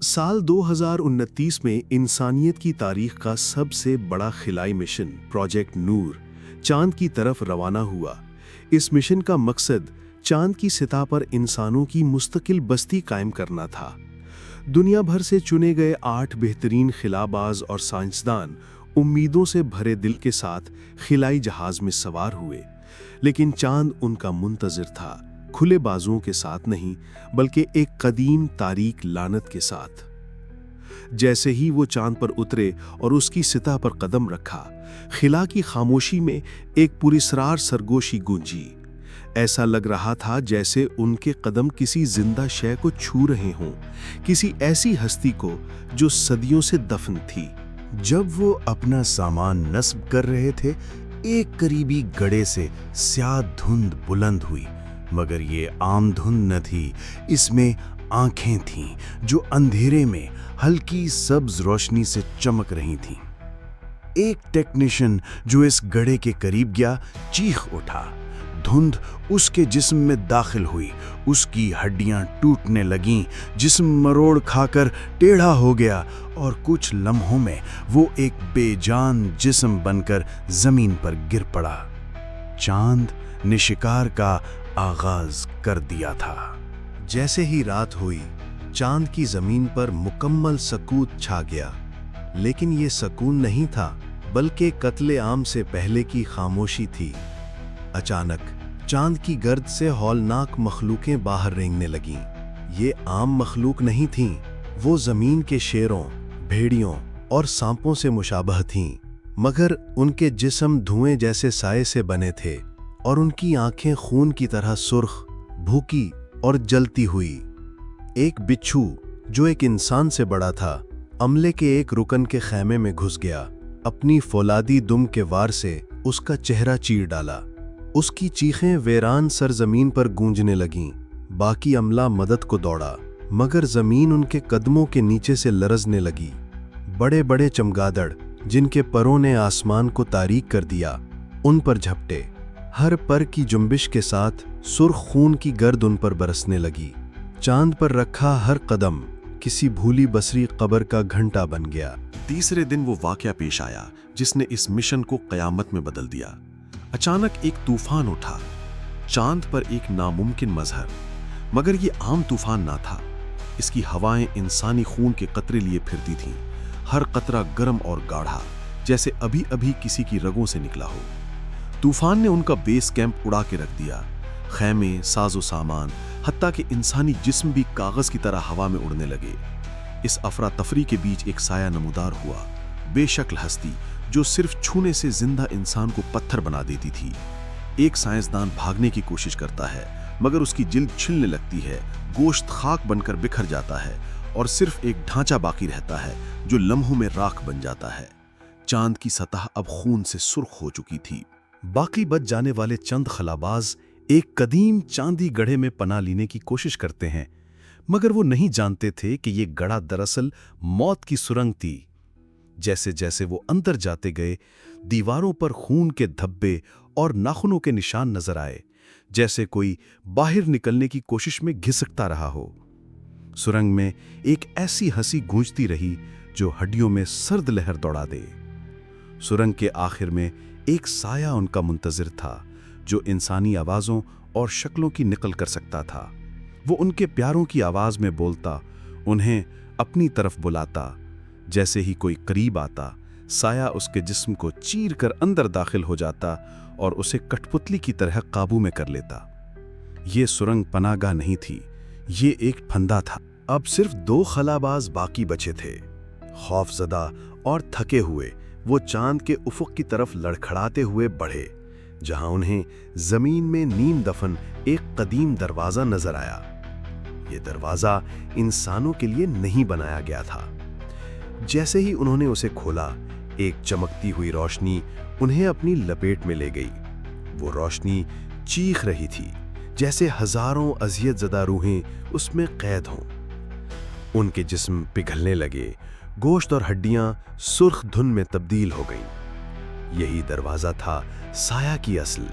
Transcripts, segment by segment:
साल 2029 में इंसानियत की तारीख का सबसे बड़ा खिलाई मिशन प्रोजेक्ट नूर चांद की तरफ रवाना हुआ। इस मिशन का मकसद चांद की सतह पर इंसानों की मुस्तकिल बस्ती कायम करना था। दुनिया भर से चुने गए 8 बेहतरीन खिलाबाज और साइंसदान उम्मीदों से भरे दिल के साथ खिलाई जहाज में सवार हुए, लेकिन चांद उनका मुंतजिर था, खुले बाजुओं के साथ नहीं बल्कि एक कदीम तारीक लानत के साथ। जैसे ही वो चांद पर उतरे और उसकी सतह पर कदम रखा, खिला की खामोशी में एक पुरस्रार सरगोशी गूंजी। ऐसा लग रहा था जैसे उनके कदम किसी जिंदा शय को छू रहे हों, किसी ऐसी हस्ती को जो सदियों से दफन थी। जब वो अपना सामान नस्ब कर रहे थे, एक करीबी गड़े से स्याह धुंध बुलंद हुई, मगर ये आम धुंध न थी। इसमें आंखें थीं जो अंधेरे में हल्की सब्ज रोशनी से चमक रही थीं। एक टेक्नीशियन जो इस गड़े के करीब गया चीख उठा। धुंध उसके जिस्म में दाखिल हुई, उसकी हड्डियां टूटने लगीं, जिस्म मरोड़ खाकर टेढ़ा हो गया और कुछ लम्हों में वो एक बेजान जिस्म बनकर जमीन पर गिर पड़ा। चांद ने शिकार का आगाज कर दिया था। जैसे ही रात हुई, चांद की जमीन पर मुकम्मल सकूत छा गया, लेकिन ये सकून नहीं था बल्कि कत्ले आम से पहले की खामोशी थी। अचानक चांद की गर्द से हौलनाक मखलूकें बाहर रेंगने लगीं। ये आम मखलूक नहीं थीं, वो जमीन के शेरों, भेड़ियों और सांपों से मुशाबह थीं, मगर उनके जिस्म धुएं जैसे साए से बने थे और उनकी आंखें खून की तरह सुर्ख, भूखी और जलती हुई। एक बिच्छू जो एक इंसान से बड़ा था, अमले के एक रुकन के खैमे में घुस गया। अपनी फौलादी दुम के वार से उसका चेहरा चीर डाला। उसकी चीखें वीरान सरजमीन पर गूंजने लगीं। बाकी अमला मदद को दौड़ा, मगर जमीन उनके कदमों के नीचे से लरजने लगी। बड़े बड़े चमगादड़ जिनके परों ने आसमान को तारीक कर दिया, उन पर झपटे। हर पर की जुम्बिश के साथ सुर्ख खून की गर्द उन पर बरसने लगी। चांद पर रखा हर कदम किसी भूली बसरी कब्र का घंटा बन गया। तीसरे दिन वो वाकया पेश आया जिसने इस मिशन को कयामत में बदल दिया। अचानक एक तूफान उठा, चांद पर एक नामुमकिन मजहर। मगर ये आम तूफान ना था। इसकी हवाएं इंसानी खून के कतरे लिए फिरती थीं, हर कतरा गर्म और गाढ़ा, जैसे अभी अभी किसी की रगों से निकला हो। तूफान ने उनका बेस कैंप उड़ा के रख दिया। खैमे, साजो सामान, हत्ता कि इंसानी जिस्म भी कागज की तरह हवा में उड़ने लगे। इस अफरा तफरी के बीच एक साया नमूदार हुआ, बेशक्ल हस्ती जो सिर्फ छूने से जिंदा इंसान को पत्थर बना देती थी। एक साइंसदान भागने की कोशिश करता है, मगर उसकी जिल्द छिलने लगती है, गोश्त खाक बनकर बिखर जाता है और सिर्फ एक ढांचा बाकी रहता है जो लम्हों में राख बन जाता है। चांद की सतह अब खून से सुर्ख हो चुकी थी। बाकी बच जाने वाले चंद खलाबाज एक कदीम चांदी गढ़े में पनाह लेने की कोशिश करते हैं, मगर वो नहीं जानते थे कि ये गढ़ा दरअसल मौत की सुरंग थी। जैसे जैसे वो अंदर जाते गए, दीवारों पर खून के धब्बे और नाखूनों के निशान नजर आए, जैसे कोई बाहर निकलने की कोशिश में घिसकता रहा हो। सुरंग में एक ऐसी हंसी गूंजती रही जो हड्डियों में सर्द लहर दौड़ा दे। सुरंग के आखिर में एक साया उनका मुंतजिर था जो इंसानी आवाज़ों और शक्लों की नकल कर सकता था। वो उनके प्यारों की आवाज़ में बोलता, उन्हें अपनी तरफ बुलाता। जैसे ही कोई करीब आता, साया उसके जिस्म को चीर कर अंदर दाखिल हो जाता और उसे कठपुतली की तरह काबू में कर लेता। ये सुरंग पनाहगाह नहीं थी, ये एक फंदा था। अब सिर्फ 2 खलाबाज बाकी बचे थे। खौफजदा और थके हुए वो चांद के उफुक की तरफ लड़खड़ाते हुए बढ़े, जहां उन्हें जमीन में नीम दफन एक कदीम दरवाजा नजर आया। ये दरवाजा इंसानों के लिए नहीं बनाया गया था। जैसे ही उन्होंने उसे खोला, एक चमकती हुई रोशनी उन्हें अपनी लपेट में ले गई। वो रोशनी चीख रही थी, जैसे हजारों अजियत ज़दा रूहें उसमें कैद हों। उनके जिस्म पिघलने लगे, गोश्त और हड्डियां सुर्ख धुन में तब्दील हो गईं। यही दरवाजा था साया की असल,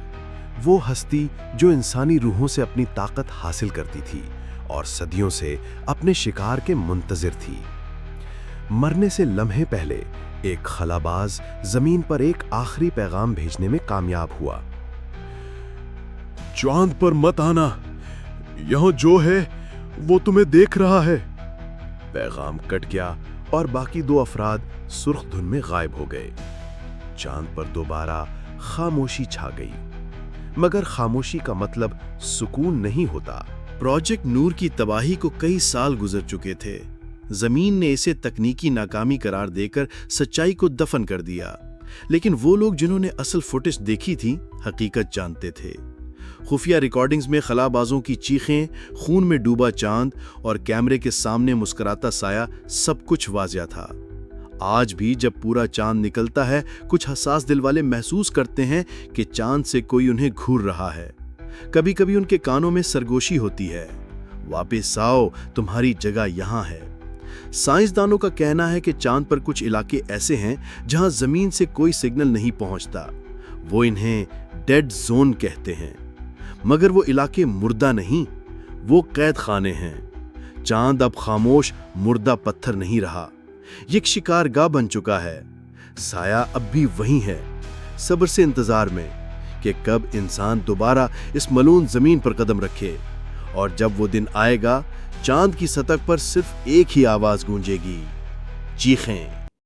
वो हस्ती जो इंसानी रूहों से अपनी ताकत हासिल करती थी और सदियों से अपने शिकार के मुंतजिर थी। मरने से लम्हे पहले एक खलाबाज जमीन पर एक आखिरी पैगाम भेजने में कामयाब हुआ। चांद पर मत आना, यहां जो है वो तुम्हें देख रहा है। पैगाम कट गया और बाकी 2 अफराद सुर्ख धुन में गायब हो गए। चांद पर दोबारा खामोशी छा गई, मगर खामोशी का मतलब सुकून नहीं होता। प्रोजेक्ट नूर की तबाही को कई साल गुजर चुके थे। जमीन ने इसे तकनीकी नाकामी करार देकर सच्चाई को दफन कर दिया, लेकिन वो लोग जिन्होंने असल फुटेज देखी थी हकीकत जानते थे। खुफिया रिकॉर्डिंग्स में खलाबाजों की चीखें, खून में डूबा चांद और कैमरे के सामने मुस्कुराता साया, सब कुछ वाजिया था। आज भी जब पूरा चांद निकलता है, कुछ हसास दिल वाले महसूस करते हैं कि चांद से कोई उन्हें घूर रहा है। कभी कभी उनके कानों में सरगोशी होती है, वापस आओ, तुम्हारी जगह यहां है। साइंसदानों का कहना है कि चांद पर कुछ इलाके ऐसे हैं जहां जमीन से कोई सिग्नल नहीं पहुंचता। वो इन्हें डेड जोन कहते हैं, मगर वो इलाके मुर्दा नहीं, वो कैद खाने हैं। चांद अब खामोश मुर्दा पत्थर नहीं रहा, ये एक शिकारगाह बन चुका है। साया अब भी वही है, सब्र से इंतजार में कि कब इंसान दोबारा इस मलून जमीन पर कदम रखे। और जब वो दिन आएगा, चांद की सतह पर सिर्फ एक ही आवाज गूंजेगी, चीखें।